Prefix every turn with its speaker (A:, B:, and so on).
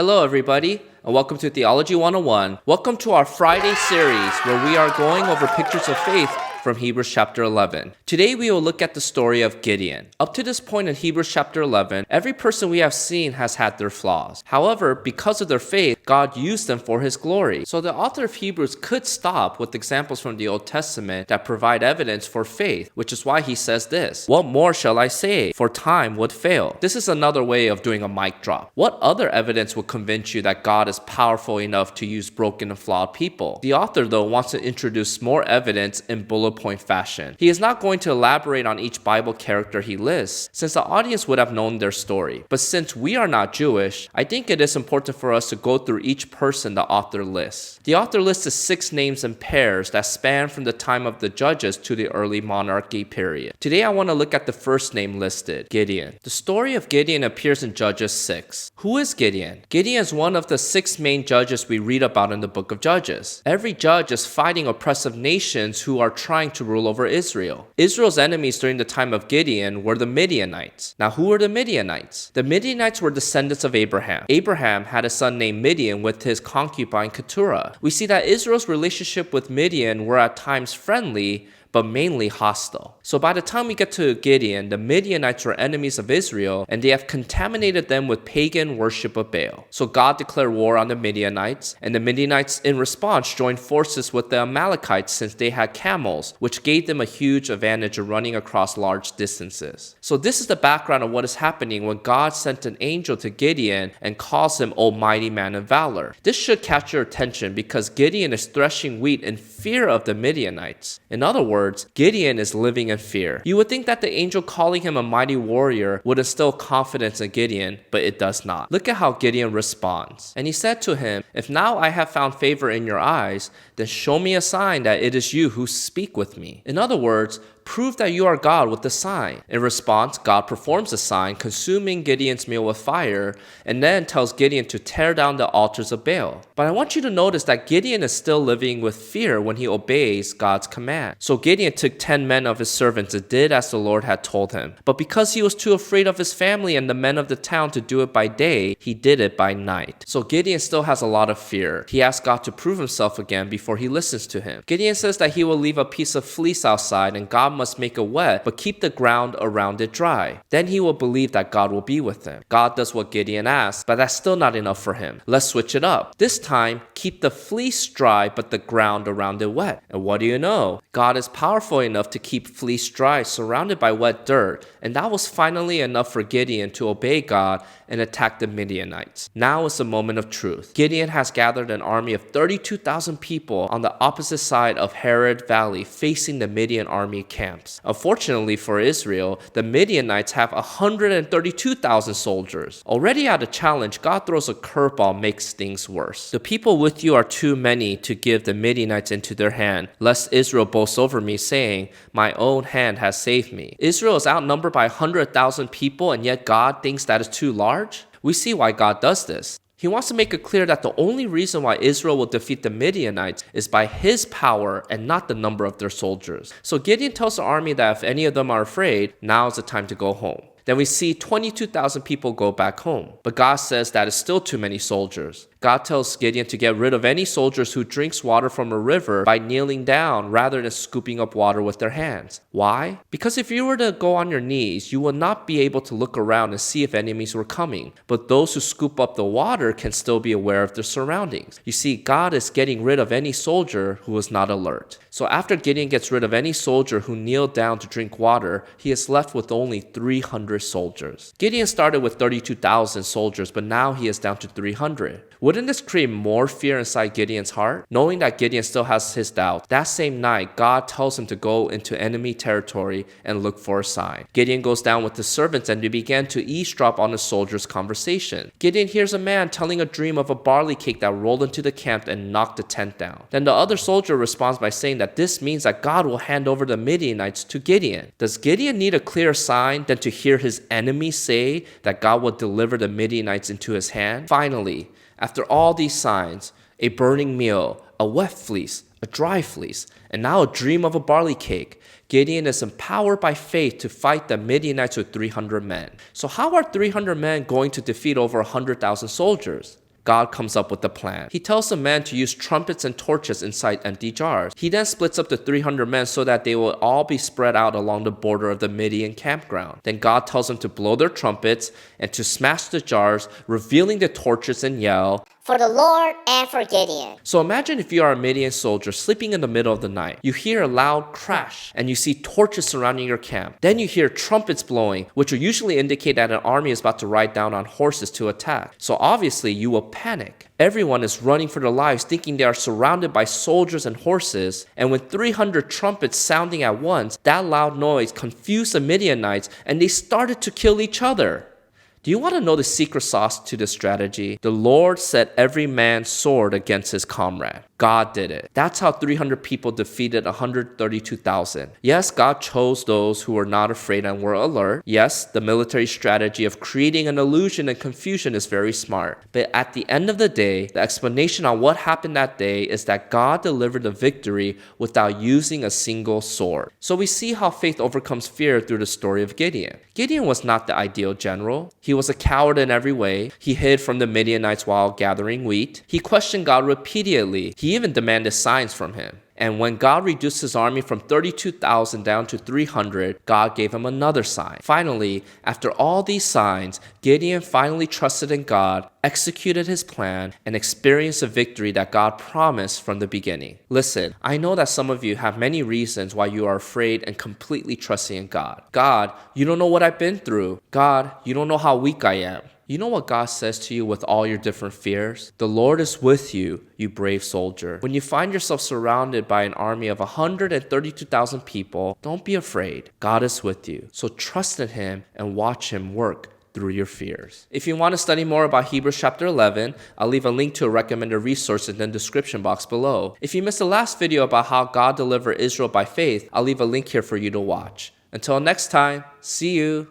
A: Hello, everybody, and welcome to Theology 101. Welcome to our Friday series where we are going over pictures of faith from Hebrews chapter 11. Today we will look at the story of Gideon. Up to this point in Hebrews chapter 11, every person we have seen has had their flaws. However, because of their faith, God used them for His glory. So the author of Hebrews could stop with examples from the Old Testament that provide evidence for faith, which is why he says this: "What more shall I say? For time would fail." This is another way of doing a mic drop. What other evidence would convince you that God is powerful enough to use broken and flawed people? The author, though, wants to introduce more evidence in bullet point fashion. He is not going to elaborate on each Bible character he lists, since the audience would have known their story. But since we are not Jewish, I think it is important for us to go through each person the author lists. The author lists 6 names in pairs that span from the time of the judges to the early monarchy period. Today I want to look at the first name listed, Gideon. The story of Gideon appears in Judges 6. Who is Gideon? Gideon is one of the 6 main judges we read about in the book of Judges. Every judge is fighting oppressive nations who are trying to rule over Israel. Israel's enemies during the time of Gideon were the Midianites. Now, who were the Midianites? The Midianites were descendants of Abraham. Abraham had a son named Midian with his concubine Keturah. We see that Israel's relationship with Midian were at times friendly, but mainly hostile. So by the time we get to Gideon, the Midianites were enemies of Israel, and they have contaminated them with pagan worship of Baal. So God declared war on the Midianites, and the Midianites in response joined forces with the Amalekites since they had camels, which gave them a huge advantage of running across large distances. So this is the background of what is happening when God sent an angel to Gideon and calls him Almighty Man of Valor. This should catch your attention because Gideon is threshing wheat in fear of the Midianites. In other words, Gideon is living in fear. You would think that the angel calling him a mighty warrior would instill confidence in Gideon, but it does not. Look at how Gideon responds. And he said to him, "If now I have found favor in your eyes, then show me a sign that it is you who speak with me." In other words, prove that you are God with the sign. In response, God performs the sign, consuming Gideon's meal with fire, and then tells Gideon to tear down the altars of Baal. But I want you to notice that Gideon is still living with fear when he obeys God's command. So Gideon took 10 men of his servants and did as the Lord had told him. But because he was too afraid of his family and the men of the town to do it by day, he did it by night. So Gideon still has a lot of fear. He asks God to prove himself again before he listens to him. Gideon says that he will leave a piece of fleece outside and God must make it wet, but keep the ground around it dry. Then he will believe that God will be with him. God does what Gideon asks, but that's still not enough for him. Let's switch it up. This time, keep the fleece dry, but the ground around it wet. And what do you know? God is powerful enough to keep fleece dry, surrounded by wet dirt, and that was finally enough for Gideon to obey God and attack the Midianites. Now is the moment of truth. Gideon has gathered an army of 32,000 people on the opposite side of Harod Valley, facing the Midian army camps. Unfortunately for Israel, the Midianites have 132,000 soldiers. Already at a challenge, God throws a curveball and makes things worse. "The people with you are too many to give the Midianites into their hand, lest Israel boast over me, saying, 'My own hand has saved me.'" Israel is outnumbered by 100,000 people, and yet God thinks that is too large? We see why God does this. He wants to make it clear that the only reason why Israel will defeat the Midianites is by his power and not the number of their soldiers. So Gideon tells the army that if any of them are afraid, now is the time to go home. Then we see 22,000 people go back home. But God says that is still too many soldiers. God tells Gideon to get rid of any soldiers who drinks water from a river by kneeling down rather than scooping up water with their hands. Why? Because if you were to go on your knees, you will not be able to look around and see if enemies were coming. But those who scoop up the water can still be aware of their surroundings. You see, God is getting rid of any soldier who is not alert. So after Gideon gets rid of any soldier who kneeled down to drink water, he is left with only 300 soldiers. Gideon started with 32,000 soldiers, but now he is down to 300. Wouldn't this create more fear inside Gideon's heart? Knowing that Gideon still has his doubts, that same night, God tells him to go into enemy territory and look for a sign. Gideon goes down with his servants and they began to eavesdrop on the soldiers' conversation. Gideon hears a man telling a dream of a barley cake that rolled into the camp and knocked the tent down. Then the other soldier responds by saying that this means that God will hand over the Midianites to Gideon. Does Gideon need a clearer sign than to hear his enemies say that God will deliver the Midianites into his hand? Finally, after all these signs, a burning meal, a wet fleece, a dry fleece, and now a dream of a barley cake, Gideon is empowered by faith to fight the Midianites with 300 men. So how are 300 men going to defeat over 100,000 soldiers? God comes up with a plan. He tells the men to use trumpets and torches inside empty jars. He then splits up the 300 men so that they will all be spread out along the border of the Midian campground. Then God tells them to blow their trumpets and to smash the jars, revealing the torches, and yell,
B: "For the Lord and for Gideon."
A: So imagine if you are a Midian soldier sleeping in the middle of the night. You hear a loud crash and you see torches surrounding your camp. Then you hear trumpets blowing, which will usually indicate that an army is about to ride down on horses to attack. So obviously you will panic. Everyone is running for their lives, thinking they are surrounded by soldiers and horses. And with 300 trumpets sounding at once, that loud noise confused the Midianites and they started to kill each other. Do you want to know the secret sauce to this strategy? The Lord set every man's sword against his comrade. God did it. That's how 300 people defeated 132,000. Yes, God chose those who were not afraid and were alert. Yes, the military strategy of creating an illusion and confusion is very smart. But at the end of the day, the explanation on what happened that day is that God delivered the victory without using a single sword. So we see how faith overcomes fear through the story of Gideon. Gideon was not the ideal general. He was a coward in every way. He hid from the Midianites while gathering wheat. He questioned God repeatedly. He even demanded signs from him. And when God reduced his army from 32,000 down to 300, God gave him another sign. Finally, after all these signs, Gideon finally trusted in God, executed his plan, and experienced a victory that God promised from the beginning. Listen, I know that some of you have many reasons why you are afraid and completely trusting in God. God, you don't know what I've been through. God, you don't know how weak I am. You know what God says to you with all your different fears? The Lord is with you, you brave soldier. When you find yourself surrounded by an army of 132,000 people, don't be afraid. God is with you. So trust in Him and watch Him work through your fears. If you want to study more about Hebrews chapter 11, I'll leave a link to a recommended resource in the description box below. If you missed the last video about how God delivered Israel by faith, I'll leave a link here for you to watch. Until next time, see you.